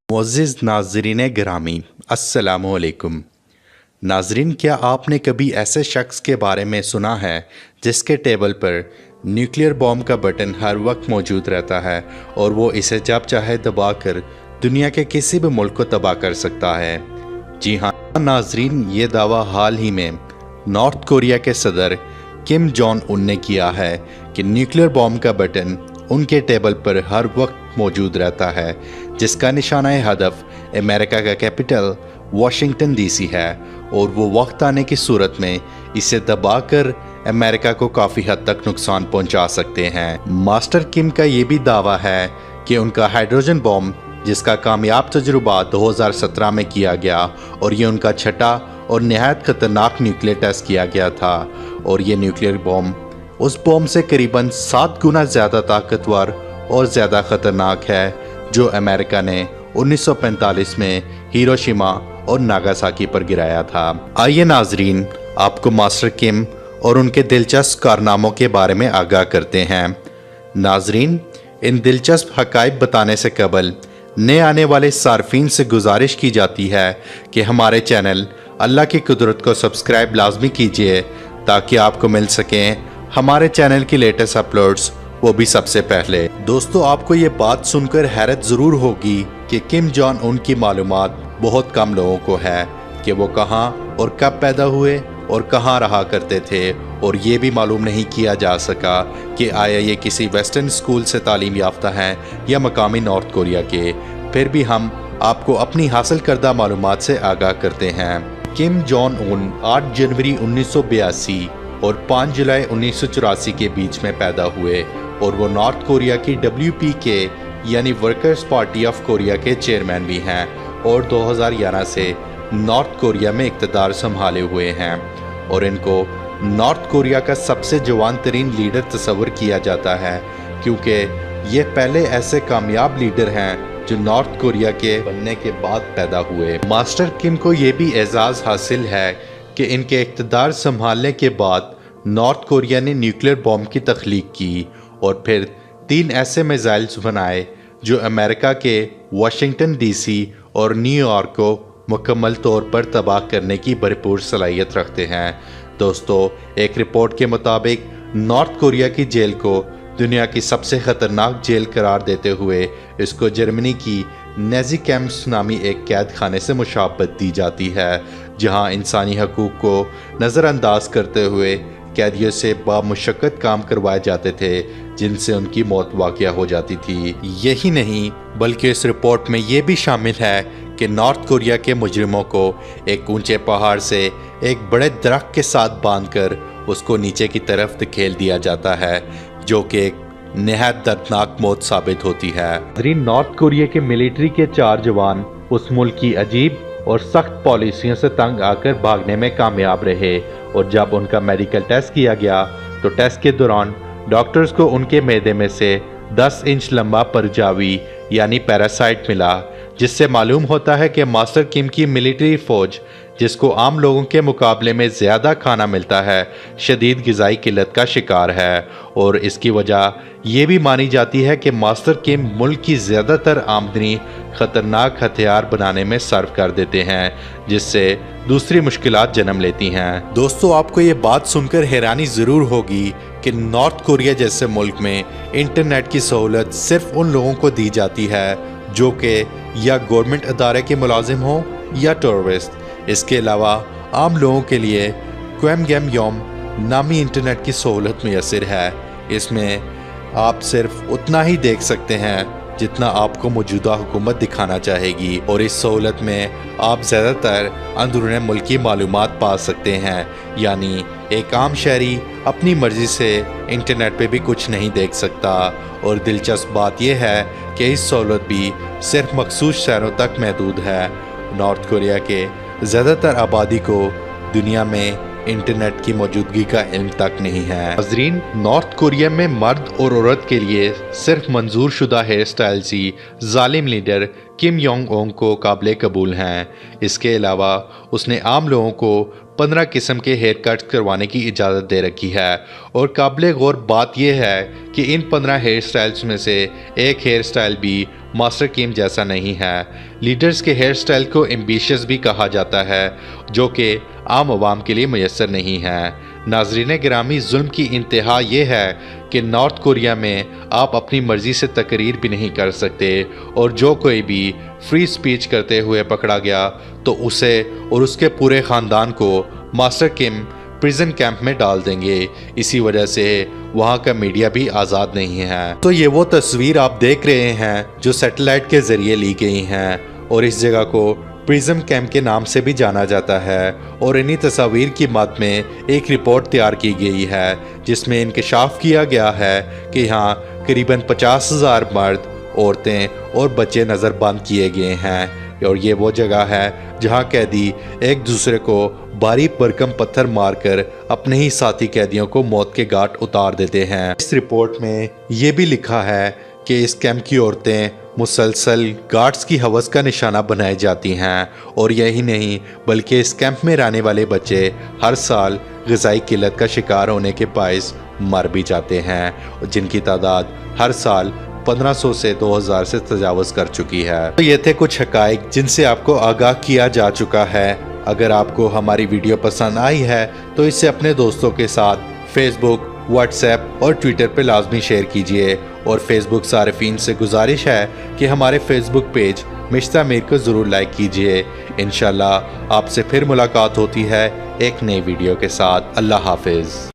मुअज़्ज़िज़ नाज़रीन गिरामी, अस्सलामुअलैकुम। नाज़रीन, क्या आपने कभी ऐसे शख्स के बारे में सुना है जिसके टेबल पर न्यूक्लियर बॉम्ब का बटन हर वक्त मौजूद रहता है और वो इसे जब चाहे दबाकर दुनिया के किसी भी मुल्क को तबाह कर सकता है? जी हाँ नाज़रीन, ये दावा हाल ही में नॉर्थ कोरिया के सदर किम जोंग उन ने किया है कि न्यूक्लियर बॉम्ब का बटन उनके टेबल पर हर वक्त मौजूद रहता है, जिसका निशाना हदफ अमेरिका का कैपिटल वाशिंगटन डीसी है और वो वक्त आने की सूरत में इसे दबाकर अमेरिका को काफ़ी हद तक नुकसान पहुंचा सकते हैं। मास्टर किम का ये भी दावा है कि उनका हाइड्रोजन बॉम्ब, जिसका कामयाब तजुर्बा 2017 में किया गया और ये उनका छठा और नहायत ख़तरनाक न्यूक्लियर टेस्ट किया गया था, और ये न्यूक्लियर बॉम्ब उस बॉम्ब से करीबन 7 गुना ज़्यादा ताकतवर और ज़्यादा ख़तरनाक है जो अमेरिका ने 1945 में हिरोशिमा और नागासाकी पर गिराया था। आइए नाजरीन, आपको मास्टर किम और उनके दिलचस्प कारनामों के बारे में आगाह करते हैं। नाजरीन, इन दिलचस्प हक़ाइक़ बताने से कबल नए आने वाले सार्फिन से गुजारिश की जाती है कि हमारे चैनल अल्लाह की कुदरत को सब्सक्राइब लाजमी कीजिए ताकि आपको मिल सकें हमारे चैनल की लेटेस्ट अपलोड्स, वो भी सबसे पहले। दोस्तों, आपको ये बात सुनकर हैरत ज़रूर होगी कि किम जोंग उन की मालूमात बहुत कम लोगों को है कि वो कहाँ और कब पैदा हुए और कहाँ रहा करते थे, और ये भी मालूम नहीं किया जा सका कि आया ये किसी वेस्टर्न स्कूल से तालीम याफ्ता हैं या मकामी नॉर्थ कोरिया के। फिर भी हम आपको अपनी हासिल करदा मालूमात से आगाह करते हैं। किम जोंग उन 8 जनवरी 1982 और 5 जुलाई 1984 के बीच में पैदा हुए और वो नॉर्थ कोरिया की WPK यानी वर्कर्स पार्टी ऑफ कोरिया के चेयरमैन भी हैं और 2011 से नॉर्थ कोरिया में इक़्तिदार संभाले हुए हैं, और इनको नॉर्थ कोरिया का सबसे जवान तरीन लीडर तस्वर किया जाता है क्योंकि ये पहले ऐसे कामयाब लीडर हैं जो नॉर्थ कोरिया के बनने के बाद पैदा हुए। मास्टर किम को ये भी एजाज़ हासिल है कि इनके इक़्तिदार संभालने के बाद नॉर्थ कोरिया ने न्यूक्लियर बॉम्ब की तख्लीक की और फिर 3 ऐसे मिसाइल्स बनाए जो अमेरिका के वाशिंगटन डीसी और न्यूयॉर्क को मुकम्मल तौर पर तबाह करने की भरपूर सलाहियत रखते हैं। दोस्तों, एक रिपोर्ट के मुताबिक नॉर्थ कोरिया की जेल को दुनिया की सबसे ख़तरनाक जेल करार देते हुए इसको जर्मनी की नेजी कैंप्स नामी एक कैद खाने से मुशाबत दी जाती है, जहां इंसानी हकूक़ को नज़रअंदाज करते हुए कैदियों से बामुशक्क़त काम करवाए जाते थे जिनसे उनकी मौत वाक़या हो जाती थी। यही नहीं बल्कि इस रिपोर्ट में ये भी शामिल है कि नॉर्थ कोरिया के मुजरिमों को एक ऊंचे पहाड़ से एक बड़े दरख्त के साथ बांधकर उसको नीचे की तरफ धकेल दिया जाता है, जो कि एक नहायत दर्दनाक मौत साबित होती है। नॉर्थ कोरिया के मिलिट्री के 4 जवान उस मुल्क की अजीब और सख्त पॉलिसियों से तंग आकर भागने में कामयाब रहे, और जब उनका मेडिकल टेस्ट किया गया तो टेस्ट के दौरान डॉक्टर्स को उनके मैदे में से 10 इंच लंबा परजावी यानी पैरासाइट मिला, जिससे मालूम होता है कि मास्टर किम की मिलिट्री फ़ौज, जिसको आम लोगों के मुकाबले में ज़्यादा खाना मिलता है, शदीद ग़िज़ाई किल्लत का शिकार है, और इसकी वजह ये भी मानी जाती है कि मास्टर किम मुल्क की ज़्यादातर आमदनी ख़तरनाक हथियार बनाने में सर्व कर देते हैं, जिससे दूसरी मुश्किलात जन्म लेती हैं। दोस्तों, आपको ये बात सुनकर हैरानी ज़रूर होगी कि नॉर्थ कोरिया जैसे मुल्क में इंटरनेट की सहूलत सिर्फ उन लोगों को दी जाती है जो कि या गवर्नमेंट अदारे के मुलाजिम हों या टूरिस्ट। इसके अलावा आम लोगों के लिए क्वेमगेमयोम नामी इंटरनेट की सहूलत मैसर है। इसमें आप सिर्फ उतना ही देख सकते हैं जितना आपको मौजूदा हुकूमत दिखाना चाहेगी, और इस सहूलत में आप ज़्यादातर अंदरूनी मुल्की मालूमात पा सकते हैं, यानी एक आम शहरी अपनी मर्ज़ी से इंटरनेट पे भी कुछ नहीं देख सकता। और दिलचस्प बात यह है कि इस सहूलत भी सिर्फ मखसूस शहरों तक महदूद है। नॉर्थ कोरिया के ज़्यादातर आबादी को दुनिया में इंटरनेट की मौजूदगी का इल्म तक नहीं है। नाज़रीन, नॉर्थ कोरिया में मर्द और औरत के लिए सिर्फ मंजूर शुदा हेयर स्टाइल्स ही जालिम लीडर किम जोंग उन को काबिल कबूल हैं। इसके अलावा उसने आम लोगों को 15 किस्म के हेयर कट्स करवाने की इजाज़त दे रखी है। और काबिल गौर बात यह है कि इन 15 हेयर स्टाइल्स में से एक हेयर स्टाइल भी मास्टर किम जैसा नहीं है। लीडर्स के हेयर स्टाइल को एम्बिशियस भी कहा जाता है, जो कि आम आवाम के लिए मैसर नहीं है। नाज़रीन गिरामी, जुल्म की इंतहा ये है कि नॉर्थ कोरिया में आप अपनी मर्ज़ी से तकरीर भी नहीं कर सकते, और जो कोई भी फ्री स्पीच करते हुए पकड़ा गया तो उसे और उसके पूरे ख़ानदान को मास्टर किम प्रिजन कैंप में डाल देंगे। इसी वजह से वहाँ का मीडिया भी आज़ाद नहीं है। तो ये वो तस्वीर आप देख रहे हैं जो सैटेलाइट के ज़रिए ली गई हैं, और इस जगह को प्रिज्म कैंप के नाम से भी जाना जाता है। और इन्हीं तस्वीर की मद में एक रिपोर्ट तैयार की गई है जिसमें इंकशाफ किया गया है कि यहाँ करीबन 50,000 मर्द, औरतें और बच्चे नज़रबंद किए गए हैं। और ये वो जगह है जहाँ कैदी एक दूसरे को भारी भरकम पत्थर मारकर अपने ही साथी कैदियों को मौत के घाट उतार देते हैं। इस रिपोर्ट में ये भी लिखा है कि इस कैंप की औरतें मुसलसल गार्ड्स की हवस का निशाना बनाई जाती हैं। और यही नहीं बल्कि इस कैंप में रहने वाले बच्चे हर साल ग़िज़ाई किल्लत का शिकार होने के बायस मर भी जाते हैं, जिनकी तादाद हर साल 1500 से 2000 से तजावज़ कर चुकी है। तो ये थे कुछ हक़ाइक़ जिनसे आपको आगाह किया जा चुका है। अगर आपको हमारी वीडियो पसंद आई है तो इसे अपने दोस्तों के साथ फेसबुक, व्हाट्सएप और ट्विटर पर लाजमी शेयर कीजिए। और फेसबुक सारिफीन से गुजारिश है कि हमारे फेसबुक पेज मिश्ता मीर को ज़रूर लाइक कीजिए। इंशाल्लाह आपसे फिर मुलाकात होती है एक नई वीडियो के साथ। अल्लाह हाफिज़।